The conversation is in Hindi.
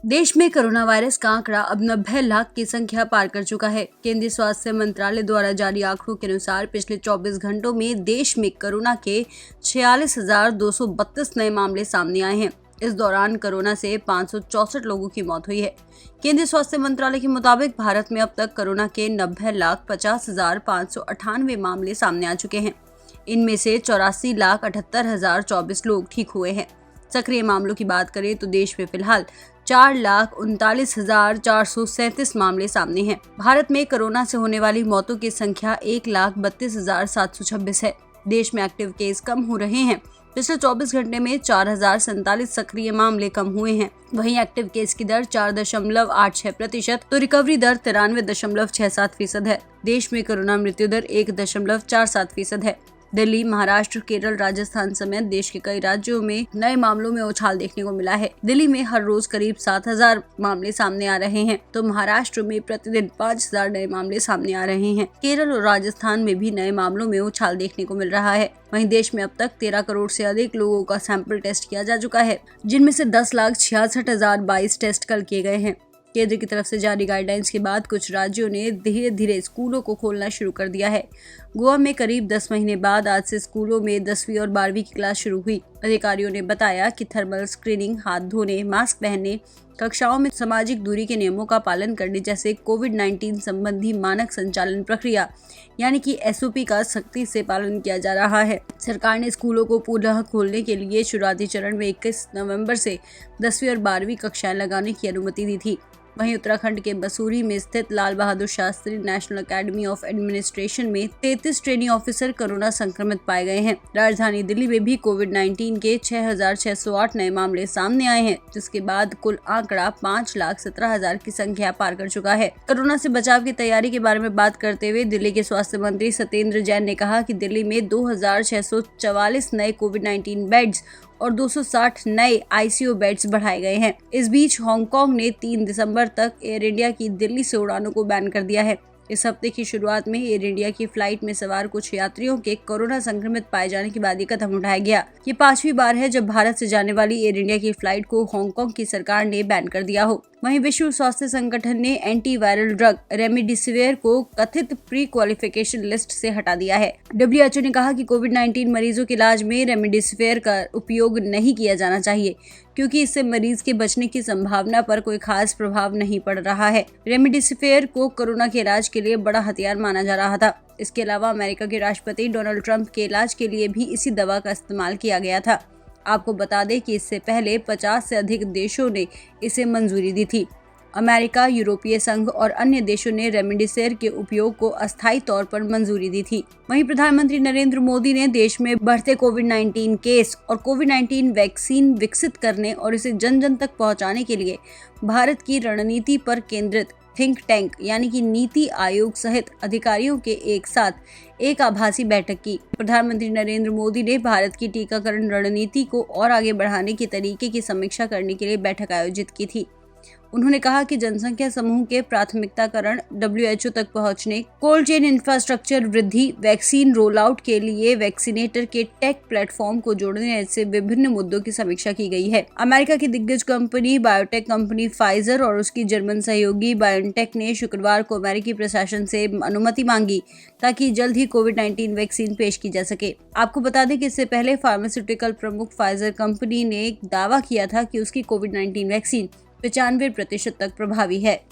देश में कोरोना वायरस का आंकड़ा अब 90 लाख की संख्या पार कर चुका है। केंद्रीय स्वास्थ्य मंत्रालय द्वारा जारी आंकड़ों के अनुसार पिछले 24 घंटों में देश में कोरोना के 46,232 नए मामले सामने आए हैं। इस दौरान कोरोना से 564 लोगों की मौत हुई है। केंद्रीय स्वास्थ्य मंत्रालय के मुताबिक भारत में अब तक कोरोना के 90,50,598 मामले सामने आ चुके हैं। इनमें से 84,78,024 लोग ठीक हुए हैं। सक्रिय मामलों की बात करें तो देश में फिलहाल 4,39,437 मामले सामने हैं। भारत में कोरोना से होने वाली मौतों की संख्या 1,32,726 है। देश में एक्टिव केस कम हो रहे हैं। पिछले 24 घंटे में 4,047 सक्रिय मामले कम हुए हैं। वहीं एक्टिव केस की दर 4.86%, तो रिकवरी दर 93.67% है। देश में कोरोना मृत्यु दर 1.47% है। दिल्ली, महाराष्ट्र, केरल, राजस्थान समेत देश के कई राज्यों में नए मामलों में उछाल देखने को मिला है। दिल्ली में हर रोज करीब 7,000 मामले सामने आ रहे हैं, तो महाराष्ट्र में प्रतिदिन 5,000 नए मामले सामने आ रहे हैं। केरल और राजस्थान में भी नए मामलों में उछाल देखने को मिल रहा है। वहीं देश में अब तक 13 करोड़ से अधिक लोगों का सैंपल टेस्ट किया जा चुका है, जिनमें से 10,66,022 टेस्ट कल किए गए हैं। केंद्र की तरफ से जारी गाइडलाइंस के बाद कुछ राज्यों ने धीरे धीरे स्कूलों को खोलना शुरू कर दिया है। गोवा में करीब 10 महीने बाद आज से स्कूलों में 10वीं और 12वीं की क्लास शुरू हुई। अधिकारियों ने बताया कि थर्मल स्क्रीनिंग, हाथ धोने, मास्क पहनने, कक्षाओं में सामाजिक दूरी के नियमों का पालन करने जैसे कोविड-19 संबंधी मानक संचालन प्रक्रिया यानी कि SOP का सख्ती से पालन किया जा रहा है। सरकार ने स्कूलों को पुनः खोलने के लिए शुरुआती चरण में 21 नवंबर से 10वीं और 12वीं कक्षाएं लगाने की अनुमति दी थी। वहीं उत्तराखंड के मसूरी में स्थित Lal Bahadur Shastri national academy of administration में 33 ट्रेनिंग ऑफिसर कोरोना संक्रमित पाए गए हैं। राजधानी दिल्ली में भी कोविड-19 के 6,608 नए मामले सामने आए हैं, जिसके बाद कुल आंकड़ा 5,17,000 की संख्या पार कर चुका है। कोरोना से बचाव की तैयारी के बारे में बात करते हुए दिल्ली के स्वास्थ्य मंत्री सत्येंद्र जैन ने कहा कि दिल्ली में 2,644 नए कोविड-19 बेड्स और 260 नए ICU बेड्स बढ़ाए गए हैं। इस बीच हांगकांग ने 3 दिसंबर तक एयर इंडिया की दिल्ली से उड़ानों को बैन कर दिया है। इस हफ्ते की शुरुआत में एयर इंडिया की फ्लाइट में सवार कुछ यात्रियों के कोरोना संक्रमित पाए जाने के बाद ये कदम उठाया गया। ये 5वीं बार है जब भारत से जाने वाली एयर इंडिया की फ्लाइट को हांगकांग की सरकार ने बैन कर दिया हो। वहीं विश्व स्वास्थ्य संगठन ने एंटीवायरल ड्रग रेमडेसिविर को कथित प्री क्वालिफिकेशन लिस्ट से हटा दिया है। WHO ने कहा कि कोविड-19 मरीजों के इलाज में रेमडेसिविर का उपयोग नहीं किया जाना चाहिए, क्योंकि इससे मरीज के बचने की संभावना पर कोई खास प्रभाव नहीं पड़ रहा है। रेमडेसिविर को कोरोना के इलाज के लिए बड़ा हथियार माना जा रहा था। इसके अलावा अमेरिका के राष्ट्रपति डोनाल्ड ट्रंप के इलाज के लिए भी इसी दवा का इस्तेमाल किया गया था। आपको बता दें कि इससे पहले 50 से अधिक देशों ने इसे मंजूरी दी थी। अमेरिका, यूरोपीय संघ और अन्य देशों ने रेमडेसिविर के उपयोग को अस्थायी तौर पर मंजूरी दी थी। वहीं प्रधानमंत्री नरेंद्र मोदी ने देश में बढ़ते कोविड-19 केस और कोविड-19 वैक्सीन विकसित करने और इसे जन जन तक पहुंचाने के लिए भारत की रणनीति पर केंद्रित थिंक टैंक यानी कि नीति आयोग सहित अधिकारियों के एक साथ एक आभासी बैठक की। प्रधानमंत्री नरेंद्र मोदी ने भारत की टीकाकरण रणनीति को और आगे बढ़ाने के तरीके की समीक्षा करने के लिए बैठक आयोजित की थी। उन्होंने कहा कि जनसंख्या समूह के प्राथमिकताकरण, WHO तक पहुंचने, कोल्ड चेन इंफ्रास्ट्रक्चर वृद्धि, वैक्सीन रोल आउट के लिए वैक्सीनेटर के टेक प्लेटफॉर्म को जोड़ने जैसे विभिन्न मुद्दों की समीक्षा की गई है। अमेरिका की दिग्गज कंपनी बायोटेक कंपनी फाइजर और उसकी जर्मन सहयोगी बायोनटेक ने शुक्रवार को अमेरिकी प्रशासन से अनुमति मांगी ताकि जल्द ही कोविड-19 वैक्सीन पेश की जा सके। आपको बता दें कि इससे पहले फार्मास्यूटिकल प्रमुख फाइजर कंपनी ने दावा किया था कि उसकी कोविड-19 वैक्सीन 95% तक प्रभावी है।